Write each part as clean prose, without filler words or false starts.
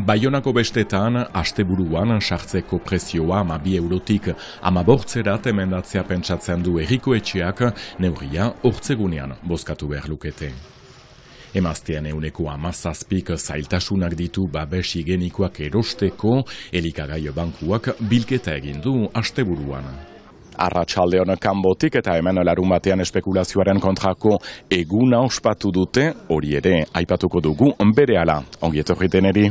Baionako bestetan, asteburuan sartzeko prezioa 12 eurotik 15 emendatzea pentsatzen du herriko etxeak, neurria hortzegunean bozkatu behar lukete. Emaztean 17% zailtasunak ditu babes higienikoak erosteko, elikagai bankuak bilketa egin du asteburuan. Arratsaldeon kanbotik eta hemen larunbatean espekulazioaren kontrako eguna ospatu dute, hori ere aipatuko dugu berehala. Ongi etorri deneri.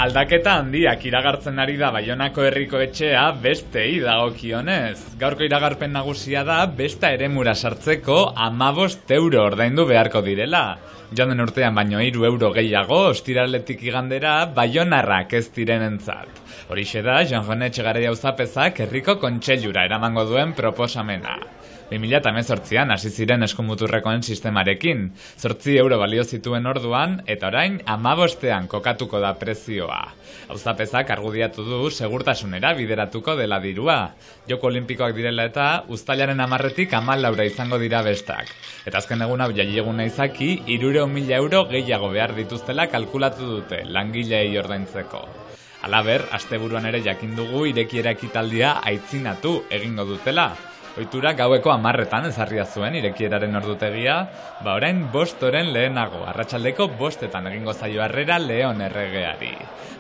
Aldaketa handiak iragartzen ari da Baionako herriko etxea bestei dagokionez. Gaurko iragarpen nagusia da besta eremura sartzeko 15 euro ordaindu beharko direla. Joan den urtean baino 3 euro gehiago ostiraletik igandera baionarrak ez direnentzat. Horixe da Jon Etxegarai auzapezak herriko kontseilura eramango duen proposamena. 2018an hasi ziren eskumuturrekoen sistemarekin, 8 euro balio zituen orduan, eta orain 15ean kokatuko da prezioa. Auzapezak argudiatu du segurtasunera bideratuko dela dirua. Joko Olimpikoak direla eta uztailaren 10etik 14 izango dira bestak. Eta azken egun hau jaieguna izaki, 300.000 euro gehiago behar dituztela kalkulatu dute, langileei ordaintzeko. Halaber, asteburuan ere jakin dugu irekiera ekitaldia aitzinatu egingo dutela. Ohitura gaueko 10etan ezarria zuen irekieraren ordutegia, orain 5 lehenago, arratsaldeko 5etan egingo zaio harrera Leon erregeari.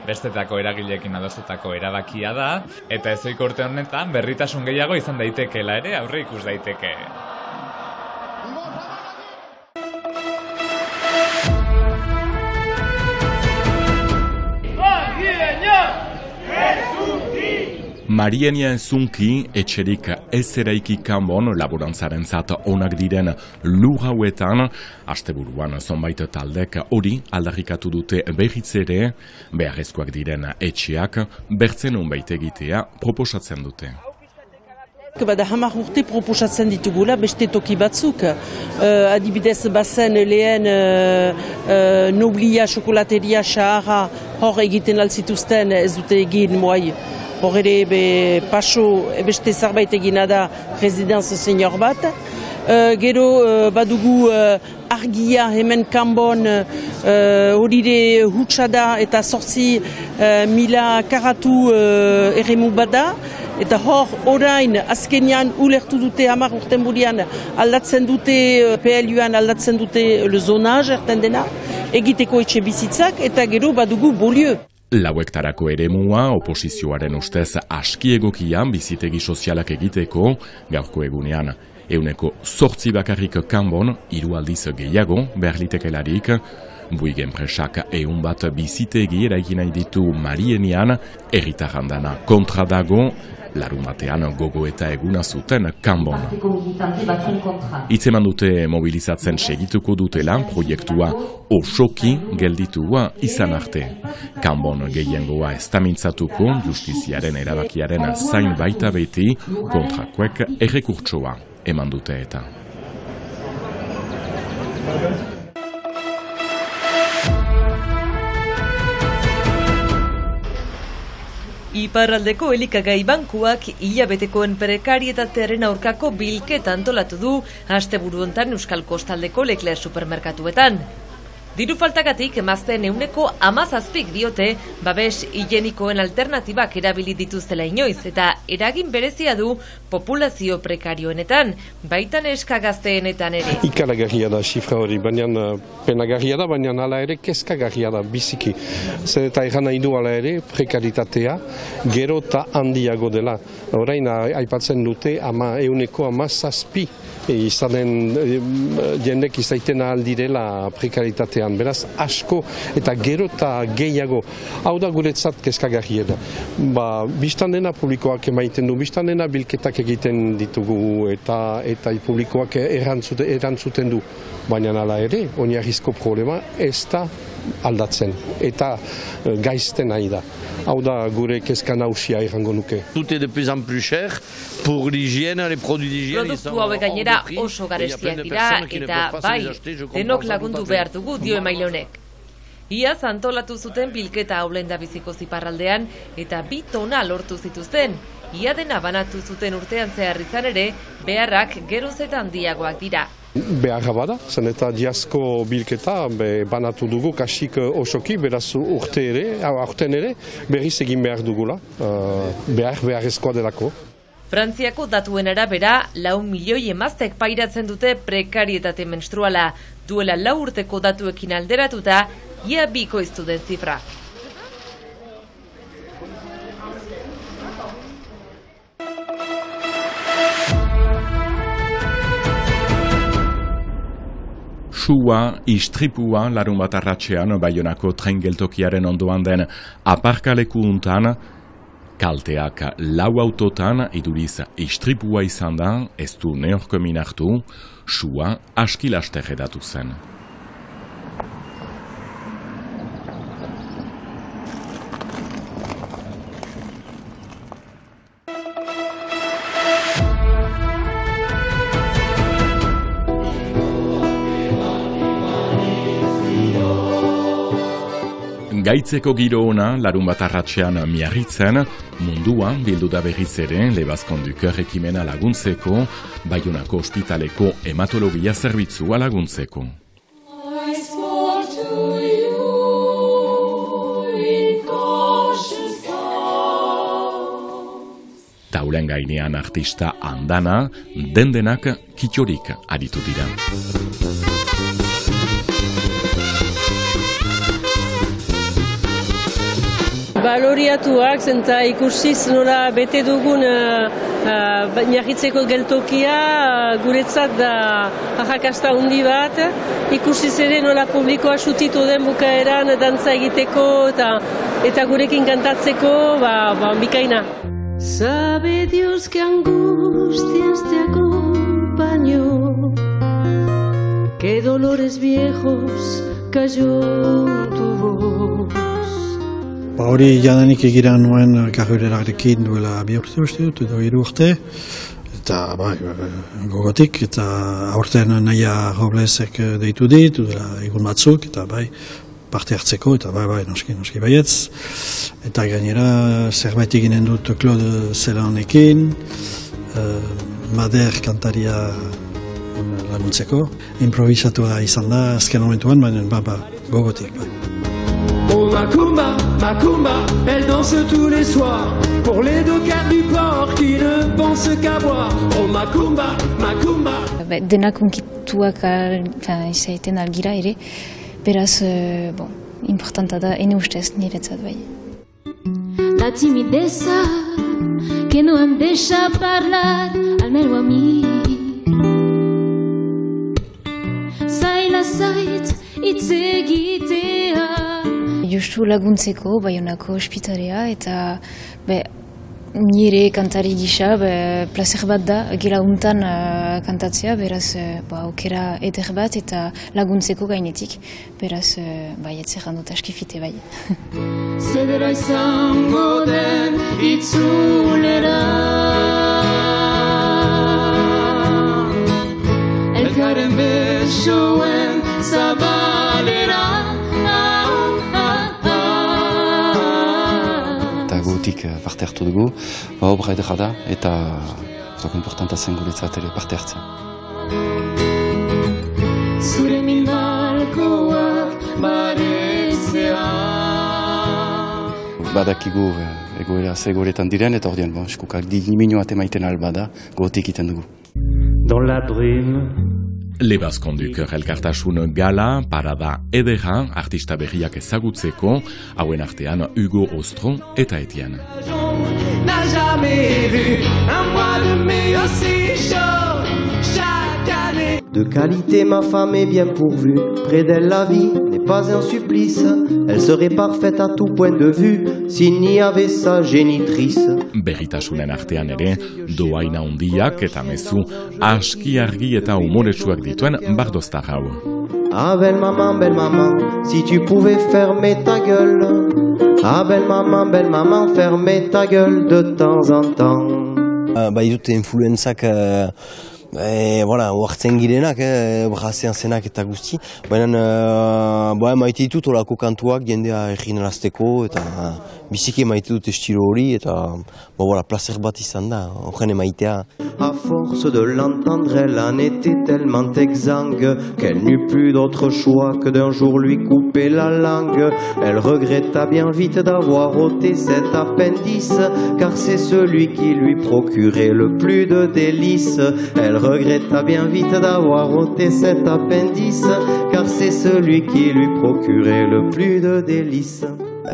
Bestetako eragileekin adostutako erabakia da, eta ezohiko urte honetan berritasun gehiago izan daitekeela ere aurre ikus daiteke. Marienia Ezunki etxerik ez eraiki kanbon laborantzarentzat onak diren lur hauetan, asteburuan zonbait taldek hori aldarrikatu dute berriz ere, beharrezkoak diren etxeak bertzen unbait egitea proposatzen dute. Bada 10 urte proposatzen ditugula beste toki batzuk. Adibidez bazen lehen Noblia xokolateria xaharra hor egiten alzituzten ez dute egin moai. Hor ere paso beste zerbait egina da residenz senior bat. Gero badugu argia hemen kanbon horire hutsa da eta 8.000 karatu eremu bada. Eta hor orain azkenean ulertu dute 10 urten burian aldatzen dute PLU-an aldatzen dute le zonage erten dena egiteko etxe bizitzak eta gero badugu bolieu. Lauektarako eremua oposizioaren ustez aski egokian bizitegi sozialak egiteko, gaurko egunean 8% bakarrik kanbon 3 aldiz gehiago behar litekelarik, Buig enpresak 100 bat bizitegi eraiki nahi ditu Marienian, herritarrandana kontra dago, larunbatean gogoeta eguna zuten kanbon. Hitzeman dute mobilizatzen segituko dutela proiektua osoki gelditua izan arte. Kanbon gehiengoa ez da mintzatuko justiziaren erabakiaren zain baita beti kontrakoek errekurtsoa eman dute eta. Iparraldeko elikagai bankuak hilabetekoen prekarietatearen aurkako bilketa antolatu du asteburu hontan Euskal Kostaldeko Leclerc supermerkatuetan. Diru faltagatik emazteen 17% diote babes higienikoen alternatibak erabili dituztela inoiz eta eragin berezia du populazio prekarioenetan, baita neska gazteenetan ere. Ikaragarria da zifra hori, baina penagarria da, baina hala ere kezkagarria da biziki. Zer eta egan nahi du hala ere prekaritatea gero eta handiago dela. Orain aipatzen dute 17% izanen jendek izaiten aldirela prekaritatean. Beraz, asko eta gero eta gehiago. Hau da guretzat kezkagarria da. Bistan dena publikoak emaiten du, bistan dena bilketak egiten ditugu eta publikoak erantzuten du. Baina hala ere, oinarrizko problema ez da aldatzen eta gaizten nahi da. Hau da gure kezka nausia errango nuke. Tout est de plus en plus cher pour l'hygiène, les produits d'hygiène. Produktu hauek gainera oso garestiak dira eta bai, denok lagundu behar dugu dio emaile honek. Iaz antolatu zuten bilketa haulenda biziko ziparraldean eta 2 tona lortu zituzten. ia dena banatu zuten urtean zehar izan ere, beharrak geroz eta handiagoak dira. Beharra bada, zen eta diazko bilketa banatu dugu kasik osoki, beraz aurten ere berriz egin behar dugula, beharrezkoa delako. Frantziako datuen arabera, 4 milioi emaztek pairatzen dute prekarietate menstruala. Duela 4 urteko datuekin alderatuta, ia bikoiztu den zifra. Sua, istripua larun bat arratsean Baionako tren geltokiaren ondoan den aparkaleku untan, kalteak 4 autotan iduriz istripua izan da, ez du neorko minartu, sua aski laster edatu zen. Gaitzeko giro ona larun bat arratsean miarritzen, munduan bildu da berriz ere Lebazkonduk ekimena laguntzeko, Baionako ospitaleko hematologia zerbitzua laguntzeko. Taulen gainean artista andana, dendenak kitxorik aritu dira. Baloriatuak, zenta ikusiz nola bete dugun miarritzeko geltokia, guretzat da arrakasta handi bat. Ikusiz ere nola publikoa sutitu den bukaeran dantza egiteko eta gurekin kantatzeko, bikaina. Sabe Dios que angustias te acompañó, que dolores viejos cayó tu voz. Hori jadanik egiran nuen karrerararekin duela 2 urte uste dut, edo 3 urte, eta gogotik, eta aurten Naia Roblesek deitu dit, duela egun batzuk, eta parte hartzeko, eta noski baietz. Eta gainera zerbait eginen dut Claude Zelanekin, Mader kantaria laguntzeko. Improvisatua izan da, azken momentuan, baina gogotik, Oh Macumba, Macumba, elle danse tous les soirs pour les dockers du port qui ne pensent qu'à boire. Oh Macumba, Macumba. Denak unkituak izaiten algira ere, beraz, importanta da, ene ustez niretzat bai. La timideza que no me deja hablar al menos a mí. Zaila zait hitz egitea. Justu laguntzeko Baionako ospitalea eta nire kantari gisa plazer bat da gela untan kantatzea, beraz aukera eder bat eta laguntzeko gainetik, beraz etzeran dut askifite bai. Zedera izango den itzulera, elkaren besoen zabalera. Parte hartu dugu, obra edera da, eta importanta zen guretzat ere parte hartzea. Zure minbalkoak barezea. Badakigu egoera zegoeretan diren, eta ordean, eskukak diminoat emaiten albada, gotik iten dugu. Dans la brume. Lebazkonduk elkartasun gala, parada edera, artista berriak ezagutzeko, hauen artean Hugo Ostro eta Etienne. N'a jamais vu un mois de mai aussi chaud chaque année. De qualité, ma femme est bien pourvue. Près d'elle, la vie n'est pas un supplice. Elle serait parfaite à tout point de vue s'il n'y avait sa génitrice. Berritasunen artean ere, doaina hundiak eta mezu aski argi eta umoretsuak dituen bardoztar hau. Ah belle maman, si tu pouvais fermer ta gueule. Ah belle maman, fermer ta gueule de temps en temps. Baitute influenzak Oartzen girenak, brazean zenak eta guzti. Baina maite ditut olako kantuak jendea eginarazteko eta biziki maite dut estilo hori eta placer bat izan da, horren maitea. À force de l'entendre, elle en était tellement exsangue qu'elle n'eut plus d'autre choix que d'un jour lui couper la langue. Elle regretta bien vite d'avoir ôté cet appendice, car c'est celui qui lui procurait le plus de délices. Elle regretta bien vite d'avoir ôté cet appendice, car c'est celui qui lui procurait le plus de délices.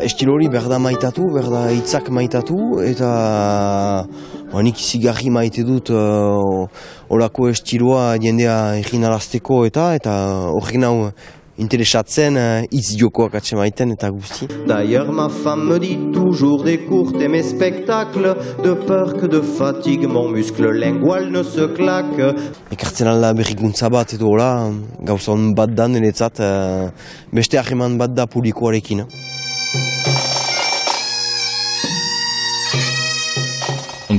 Estilo hori berda maitatu, berda hitzak maitatu, eta nik zigarri maite dut olako estiloa jendea eginarazteko eta horrekin hau interesatzen hitz jokoak atsemaiten eta guzti. D'ailleurs ma femme me dit toujours d'écourter mes spectacles, de peur que de fatigue mon muscle lingual ne se claque. Ekartzen alda berrikuntza bat edo hola, gauzan bat da niretzat, beste harreman bat da publikoarekin.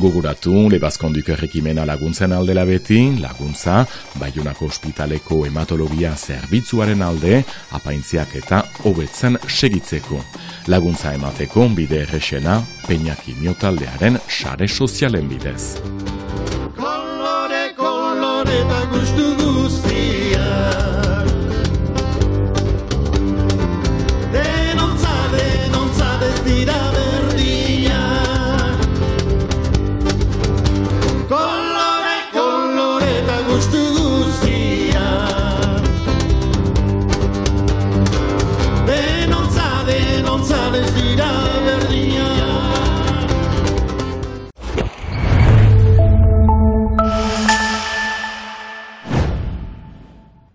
Gogoratu, Lebazkonduk errekimena laguntzen aldela beti, laguntza, Baionako ospitaleko hematologia zerbitzuaren alde, apaintziak eta hobetzen segitzeko. Laguntza emateko bide errexena, Peñakimio taldearen sare sozialen bidez. Kolore, kolore, eta gustu